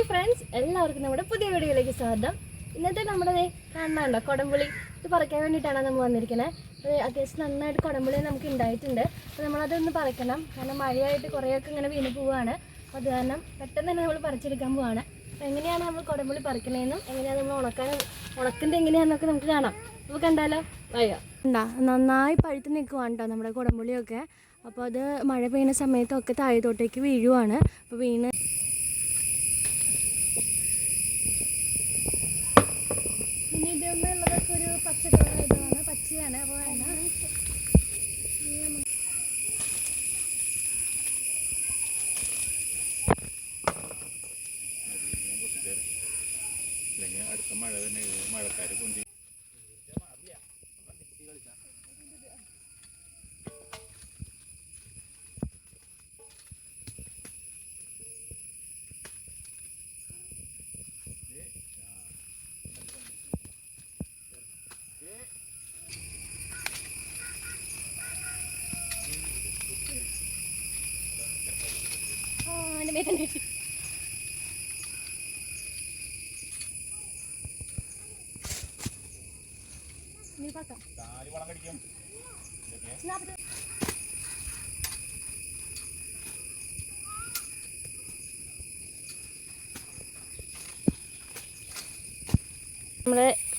Hi friends, എല്ലാവർക്കും നമ്മുടെ പുതിയ വീഡിയോയിലേക്ക് സ്വാഗതം. ഇന്നത്തെ നമ്മുടെ കാണാനുണ്ടോ കൊടംപുളി, ഇത് പറിക്കാൻ വേണ്ടിയിട്ടാണ് നമ്മൾ വന്നിരിക്കുന്നത്. അത്യാവശ്യം നന്നായിട്ട് കൊടംപുളി നമുക്ക് ഉണ്ടായിട്ടുണ്ട്. അപ്പോൾ നമ്മളതൊന്ന് പറിക്കണം, കാരണം മഴയായിട്ട് കുറേയൊക്കെ ഇങ്ങനെ വീണ് പോവുകയാണ്. അപ്പോൾ അത് കാരണം പെട്ടെന്ന് തന്നെ നമ്മൾ പറിച്ചെടുക്കാൻ പോവുകയാണ്. അപ്പോൾ എങ്ങനെയാണ് നമ്മൾ കൊടംപുളി പറിക്കണതെന്നും എങ്ങനെയാണ് നമ്മൾ ഉണക്കുന്നത് എങ്ങനെയാണെന്നൊക്കെ നമുക്ക് കാണാം. അപ്പോൾ കണ്ടാലോ? വയ്യ നന്നായി പഴുത്ത് നിൽക്കുവാണ് കേട്ടോ നമ്മുടെ കൊടംപുളിയൊക്കെ. അപ്പോൾ അത് മഴ പെയ്യുന്ന സമയത്തൊക്കെ താഴത്തോട്ടേക്ക് വീഴുവാണ്. അപ്പോൾ വീണ് ഇനി ഇതുള്ളതൊക്കെ ഒരു പച്ചക്കളറായതാണ്, പച്ചയാണ്. അപ്പോൾ വേണ്ട അടുത്ത മഴ തന്നെ മഴക്കാര് കൊണ്ടി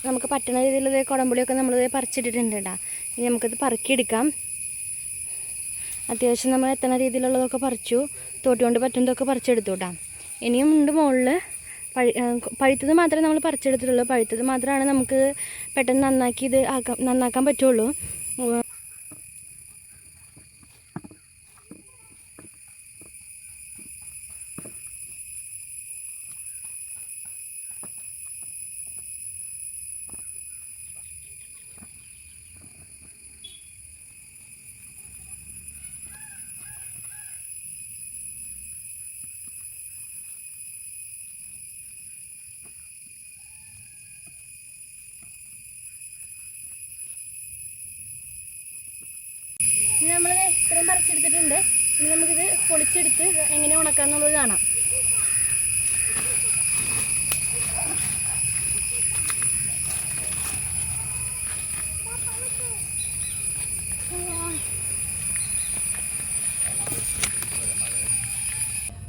നമുക്ക് പറ്റുന്ന രീതിയിലുള്ള കുടംപുളിയൊക്കെ നമ്മൾ പറിച്ചിട്ടിട്ടുണ്ട് കേട്ടോ. ഇനി നമുക്കത് പറിക്കിയെടുക്കാം. അത്യാവശ്യം നമ്മൾ എത്തുന്ന രീതിയിലുള്ളതൊക്കെ പറിച്ചു, തോട്ടിക്കൊണ്ട് പറ്റുന്നതൊക്കെ പറിച്ചെടുത്തു കേട്ടോ. ഇനിയും ഉണ്ട് മുകളിൽ. പഴുത്തത് മാത്രമേ നമ്മൾ പറിച്ചെടുത്തിട്ടുള്ളൂ. പഴുത്തത് മാത്രമാണ് നമുക്ക് പെട്ടെന്ന് നന്നാക്കാൻ പറ്റുള്ളൂ. ഇനി നമ്മൾ ഇത്രയും പറിച്ചെടുത്തിട്ടുണ്ട്. ഇനി നമുക്കിത് പൊളിച്ചെടുത്ത് എങ്ങനെ ഉണക്കാന്നുള്ളത് കാണാം.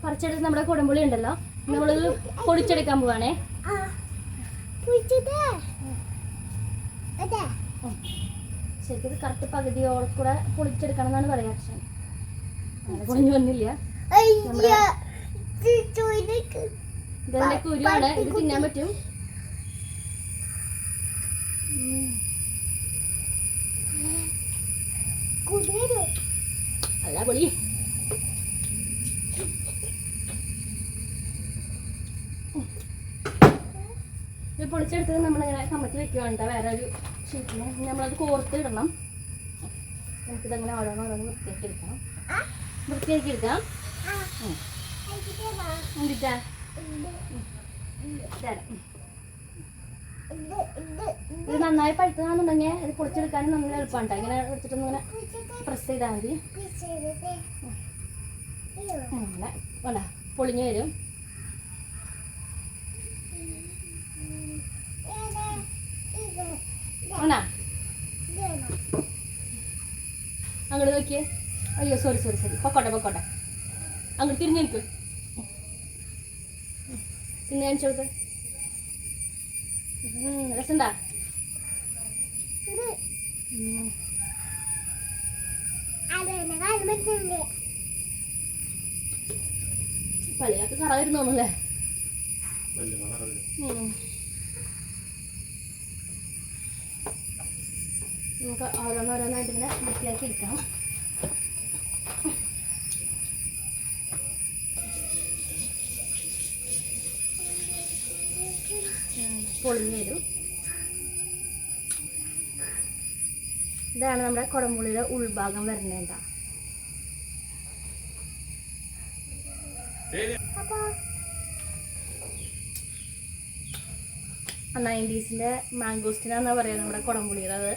പറിച്ചെടുത്ത് നമ്മുടെ കുടംപുളി ഉണ്ടല്ലോ, നമ്മളിത് പൊടിച്ചെടുക്കാൻ പോവാണേ. ശരിക്കും ഇത് കറക്റ്റ് പകുതിയോടെ കൂടെ പൊളിച്ചെടുക്കണം എന്നാണ് പറയാ. പക്ഷെ അങ്ങനെ പൊളിഞ്ഞു വന്നില്ല. ഇതിന്റെ കുരുവാണ്, ഇത് തിന്നാൻ പറ്റും. അല്ല പൊളി. ഇത് പൊളിച്ചെടുത്തത് നമ്മളിങ്ങനെ കമ്മത്തി വെക്കുവാണ് വേറെ ഒരു ഷീറ്റിന്. നമ്മളത് കോർത്ത് ഇടണം. നമുക്കിതങ്ങനെ ഓരോന്നോരോന്ന് വൃത്തിയാക്കി എടുക്കാം. എന്തിട്ടാ ഇത് നന്നായി പഴുത്തതാണെന്നുണ്ടെങ്കിൽ ഇത് പൊളിച്ചെടുക്കാനും നമ്മൾ എളുപ്പമാണ് കേട്ടോ. ഇങ്ങനെ എടുത്തിട്ടൊന്ന് ഇങ്ങനെ പ്രസ് ചെയ്താൽ മതി. അങ്ങനെ വേണ്ട പൊളിഞ്ഞു വരും. അങ്ങോട്ട് നോക്കിയേ. അയ്യോ സോറി പൊക്കോട്ടെ. അങ്ങോട്ട് തിരിഞ്ഞു നിൽക്ക്. പിന്നെ കാണിച്ചു കൊടുത്ത്. രസണ്ടാ? പള്ളിയൊക്കെ കറ വരുന്നോന്നല്ലേ. നമുക്ക് ഓരോന്നോരോന്നായിട്ട് ഇങ്ങനെ വൃത്തിയാക്കി എടുക്കാം. പൊളിഞ്ഞു വരും. ഇതാണ് നമ്മുടെ കുടംപുളിയുടെ ഉൾഭാഗം വരുന്നേണ്ട. 90s മാംഗോസ്റ്റിനാന്നാ പറയാ നമ്മുടെ കുടംപുളിയുടെ. അത്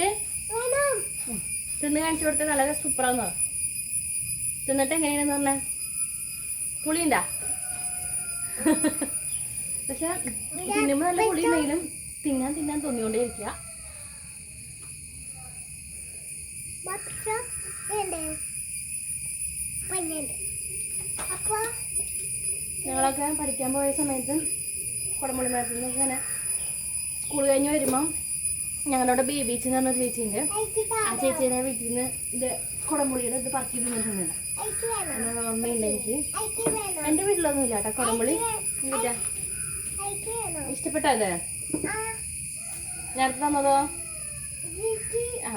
നിനക്ക് തിന്ന് കാണിച്ചു കൊടുത്ത വളരെ സൂപ്പറാന്ന് പറ. തിന്നിട്ട് എങ്ങനെയാണെന്ന് പറഞ്ഞ പുളിയുണ്ടാ? പക്ഷെ തിന്നുമ്പോ നല്ല പുളി ഉണ്ടെങ്കിലും തിന്നാൻ തോന്നിക്കൊണ്ടേ ഇരിക്കുക. ഞങ്ങളൊക്കെ പഠിക്കാൻ പോയ സമയത്ത് കുടംപുളി മരത്തിൽ നിന്ന് ഇങ്ങനെ സ്കൂൾ കഴിഞ്ഞ് വരുമ്പം ഞങ്ങളുടെ അവിടെ ബേബീച്ച് എന്ന് പറഞ്ഞൊരു ചേച്ചിയുണ്ട്. ആ ചേച്ചീനെ വീട്ടിൽ നിന്ന് ഇത് കുടംപുളിയുടെ ഇത് പറക്കി തിന്നിട്ടുണ്ട്. ഓർമ്മയുണ്ട് എനിക്ക്. എൻ്റെ വീട്ടിലൊന്നും ഇല്ല കേട്ടോ കുടംപുളി. എന്നിട്ടാ ഇഷ്ടപ്പെട്ടത് നേരത്തെ തന്നതോ? ആ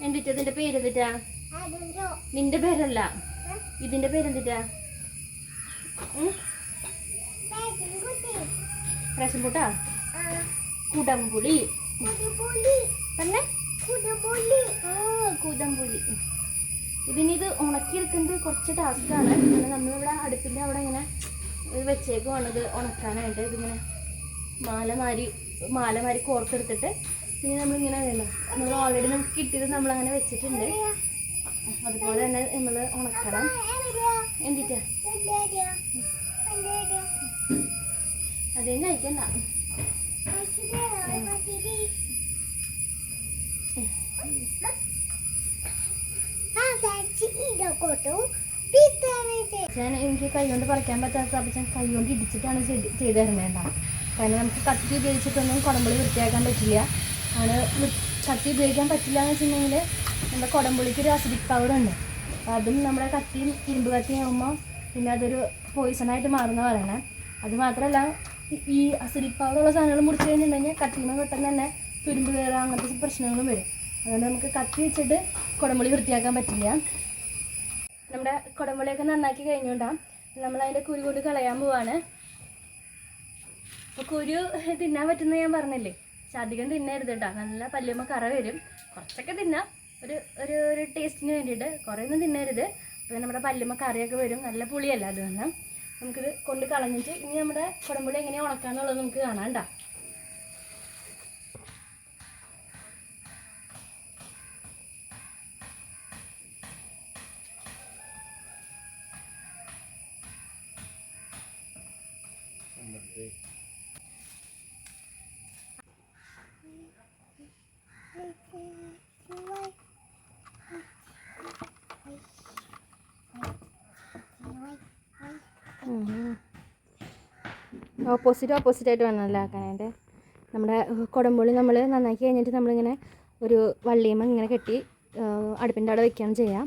എന്തിട്ടാ ഇതിന്റെ പേര്? എന്തിട്ടാ? നിന്റെ പേരല്ല, ഇതിന്റെ പേരെന്തിട്ടാ? റേഷൻ പൂട്ടാ? കുടംപുളി തന്നെ. കുടംപുളി. ഇതിനിത് ഉണക്കിയെടുക്കുന്നത് കുറച്ച് ടാസ്ക്കാണ്. അങ്ങനെ നമ്മളിവിടെ അടുപ്പിൻ്റെ അവിടെ ഇങ്ങനെ വെച്ചേക്കുവാണിത് ഉണക്കാനായിട്ട്. ഇതിങ്ങനെ മാലമാരി കോർത്തെടുത്തിട്ട് പിന്നെ നമ്മളിങ്ങനെ വേണം. നമ്മൾ ഓൾറെഡി നമുക്ക് കിട്ടിയത് നമ്മളങ്ങനെ വെച്ചിട്ടുണ്ട്. അതുപോലെ തന്നെ നമ്മൾ ഉണക്കണം. എന്തിട്ടാ? അതെന്നെ അയക്കണ്ട. ഞാൻ എനിക്ക് കൈ കൊണ്ട് പറിക്കാൻ പറ്റാത്ത അപ്പം ഞാൻ കൈ കൊണ്ട് ഇടിച്ചിട്ടാണ് ചെയ്ത് തരുന്നേണ്ട. കാരണം നമുക്ക് കത്തി ഉപയോഗിച്ചിട്ടൊന്നും കുടംപുളി വൃത്തിയാക്കാൻ പറ്റില്ല. ആണ് കത്തി ഉപയോഗിക്കാൻ പറ്റില്ല എന്ന് വെച്ചിട്ടുണ്ടെങ്കിൽ നമ്മുടെ കുടംപുളിക്ക് ഒരു അസിഡിക് പവർ ഉണ്ട്. അപ്പോൾ അതും നമ്മുടെ കത്തിയും ഇരുമ്പ് കത്തിയും ആകുമ്പോൾ പിന്നെ അതൊരു പോയിസണായിട്ട് മാറുന്ന പറയണേ. അത് മാത്രമല്ല ഈ അസിഡിക് പവറുള്ള സാധനങ്ങൾ മുറിച്ച് കഴിഞ്ഞിട്ടുണ്ടെങ്കിൽ കത്തിയുമ്പോൾ പെട്ടെന്ന് തന്നെ തുരുമ്പ് കയറുക അങ്ങനത്തെ പ്രശ്നങ്ങളും വരും. അതുകൊണ്ട് നമുക്ക് കത്തി വെച്ചിട്ട് കുടംപുളി വൃത്തിയാക്കാൻ പറ്റില്ല. നമ്മുടെ കുടംപുളിയൊക്കെ നന്നാക്കി കഴിഞ്ഞുകൊണ്ടാണ് നമ്മളതിൻ്റെ കുരു കൊണ്ട് കളയാൻ പോവാണ്. അപ്പോൾ കുരു തിന്നാൻ പറ്റുന്ന ഞാൻ പറഞ്ഞില്ലേ. പക്ഷെ അധികം തിന്നരുത് കേട്ടോ, നല്ല പല്ലുമ്പോൾ കറ വരും. കുറച്ചൊക്കെ തിന്നാം ഒരു ടേസ്റ്റിന് വേണ്ടിയിട്ട്, കുറേ ഒന്നും തിന്നരുത്. അപ്പോൾ നമ്മുടെ പല്ലുമ്പോൾ കറിയൊക്കെ വരും, നല്ല പുളിയല്ല. അതുകൊണ്ട് നമുക്കിത് കൊണ്ട് കളഞ്ഞിട്ട് ഇനി നമ്മുടെ കുടംപുളി എങ്ങനെയാണ് ഉണക്കാന്നുള്ളത് നമുക്ക് കാണാം കേട്ടോ. ഓപ്പോസിറ്റായിട്ട് വേണമല്ലോ ആക്കാനായിട്ട്. നമ്മുടെ കുടംപുളി നമ്മൾ നന്നാക്കി കഴിഞ്ഞിട്ട് നമ്മളിങ്ങനെ ഒരു വള്ളിയുമ്പോൾ ഇങ്ങനെ കെട്ടി അടുപ്പിൻ്റെ അവിടെ വെക്കുകയാണ് ചെയ്യാം.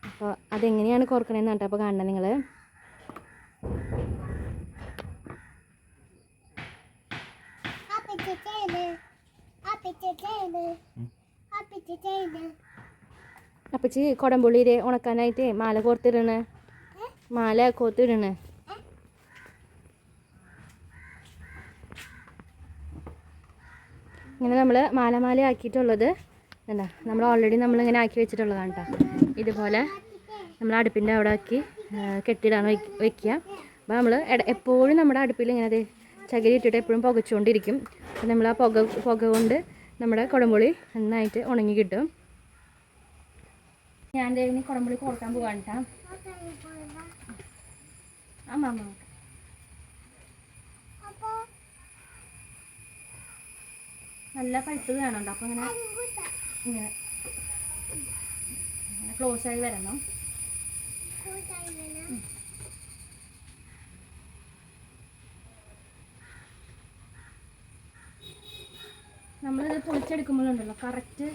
അപ്പോൾ അതെങ്ങനെയാണ് കോർക്കണേന്ന് കേട്ടോ അപ്പോൾ കാണണം നിങ്ങൾ. അപ്പച്ചി കുടംപുളിയിൽ ഉണക്കാനായിട്ട് മാല കോർത്തിടണേ. ഇങ്ങനെ നമ്മൾ മാല ആക്കിയിട്ടുള്ളത് എന്താ നമ്മൾ ഓൾറെഡി നമ്മളിങ്ങനെ ആക്കി വെച്ചിട്ടുള്ളതാണ് കേട്ടോ. ഇതുപോലെ നമ്മൾ അടുപ്പിൻ്റെ അവിടെ ആക്കി കെട്ടിയിടാൻ വയ്ക്കുക. അപ്പോൾ നമ്മൾ എപ്പോഴും നമ്മുടെ അടുപ്പിൽ ഇങ്ങനെ ചകിരി ഇട്ടിട്ട് എപ്പോഴും പുകച്ചുകൊണ്ടിരിക്കും. അപ്പോൾ നമ്മൾ ആ പുക കൊണ്ട് നമ്മുടെ കുടംപുളി നന്നായിട്ട് ഉണങ്ങി കിട്ടും. ഞാൻ ഇനി കുടംപുളി കോർക്കാൻ പോകാൻ കേട്ടോ. ആമാ നല്ല പഴുത്തത് വേണമുണ്ട്. അപ്പോൾ ഇങ്ങനെ ക്ലോസ് ആയി വരണം. നമ്മളിത് പൊളിച്ചെടുക്കുമ്പോഴുണ്ടല്ലോ കറക്റ്റ്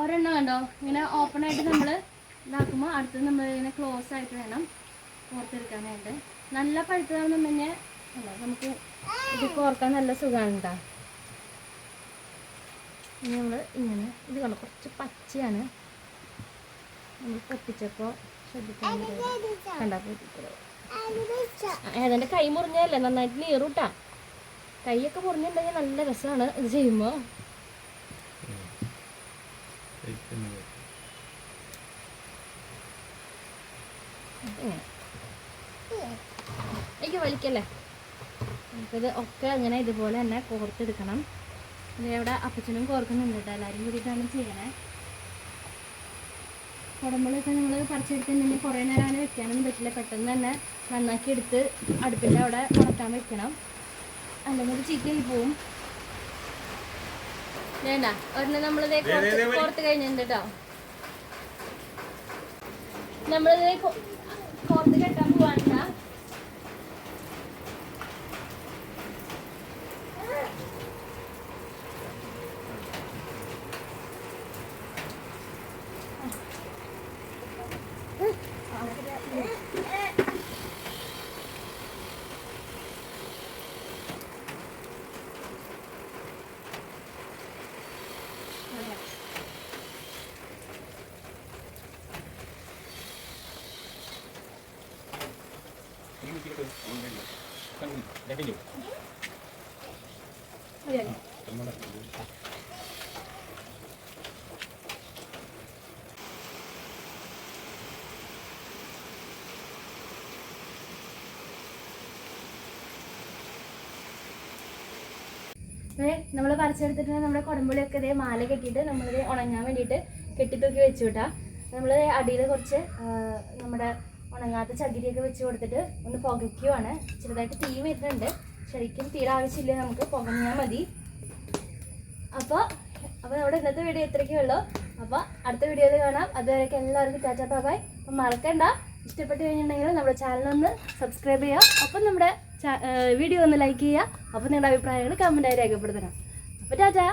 ഒരെണ്ണം കണ്ടോ ഇങ്ങനെ ഓപ്പൺ ആയിട്ട് നമ്മൾ ഇതാക്കുമ്പോൾ അടുത്തത് നമ്മൾ ഇങ്ങനെ ക്ലോസ് ആയിട്ട് വേണം കോർത്തെടുക്കാനായിട്ട്. നല്ല പഴുത്തതാണെന്നുണ്ടെങ്കിൽ അല്ല നമുക്ക് ഇത് കോർക്കാൻ നല്ല സുഖമാണ് കേട്ടോ. ഇനി നമ്മൾ ഇങ്ങനെ ഇത് കണ്ടോ കുറച്ച് പച്ചയാണ്. നമ്മൾ പൊട്ടിച്ചപ്പോൾ ശ്രദ്ധിക്കാൻ കണ്ടാ പൊട്ടിച്ചത് ഏതാണ്ട് കൈ മുറിഞ്ഞല്ലേ നന്നായിട്ട് നീറൂട്ടാ. കൈയൊക്കെ മുറിഞ്ഞിട്ടുണ്ടെങ്കിൽ നല്ല രസമാണ് ഇത് ചെയ്യുമ്പോൾ. ഇങ്ങനെ എനിക്ക് വലിക്കല്ലേ. നമുക്കിത് ഒക്കെ അങ്ങനെ ഇതുപോലെ തന്നെ കോർത്തെടുക്കണം. ഇവിടെ അപ്പച്ചനും കോർക്കുന്നുണ്ട് കേട്ടോ, എല്ലാവരും കൂടിയിട്ടാണ് ചെയ്യണേ. കുടമ്പുളിയൊക്കെ നമ്മൾ പറിച്ചെടുത്തിട്ടുണ്ടെങ്കിൽ കുറേ നേരം അങ്ങനെ വെക്കാനൊന്നും പറ്റില്ല. പെട്ടെന്ന് തന്നെ നന്നാക്കി എടുത്ത് അടുപ്പിൻ്റെ അവിടെ ഉണക്കാൻ വെക്കണം, അല്ലെങ്കിൽ ചീത്തയായി പോവും. വേണ്ട ഒരെണ്ണം നമ്മളിതേ കോർത്ത് കഴിഞ്ഞിട്ടുണ്ട് കേട്ടോ. നമ്മളിതേ കോർത്ത് കെട്ടാൻ പോവാണ്ട. നമ്മൾ പറിച്ചെടുത്തിട്ട് നമ്മുടെ കുടമ്പുളിയൊക്കെ ഇതേ മാല കെട്ടിയിട്ട് നമ്മളിത് ഉണങ്ങാൻ വേണ്ടിയിട്ട് കെട്ടിത്തൂക്കി വെച്ചു വിട്ടാ. നമ്മൾ അടിയിൽ കുറച്ച് നമ്മുടെ ഉണങ്ങാത്ത ചകിരിയൊക്കെ വെച്ച് കൊടുത്തിട്ട് ഒന്ന് പുകയ്ക്കുവാണ്. ചെറുതായിട്ട് തീ വരുന്നുണ്ട്, ശരിക്കും തീരെ ആവശ്യമില്ല, നമുക്ക് പുകഞ്ഞാൽ മതി. അപ്പോൾ നമ്മുടെ ഇന്നത്തെ വീഡിയോ ഇത്രയ്ക്കേ ഉള്ളൂ. അപ്പോൾ അടുത്ത വീഡിയോയിൽ കാണാം. അതുവരെയൊക്കെ എല്ലാവർക്കും ടാറ്റാ ബൈ ബൈ. അപ്പം മറക്കണ്ട, ഇഷ്ടപ്പെട്ട് കഴിഞ്ഞിട്ടുണ്ടെങ്കിൽ നമ്മുടെ ചാനലൊന്ന് സബ്സ്ക്രൈബ് ചെയ്യുക, അപ്പം നമ്മുടെ വീഡിയോ ഒന്ന് ലൈക്ക് ചെയ്യുക. അപ്പോൾ നിങ്ങളുടെ അഭിപ്രായങ്ങൾ കമൻറ്റായി രേഖപ്പെടുത്തണം. അപ്പോൾ ടാറ്റാ.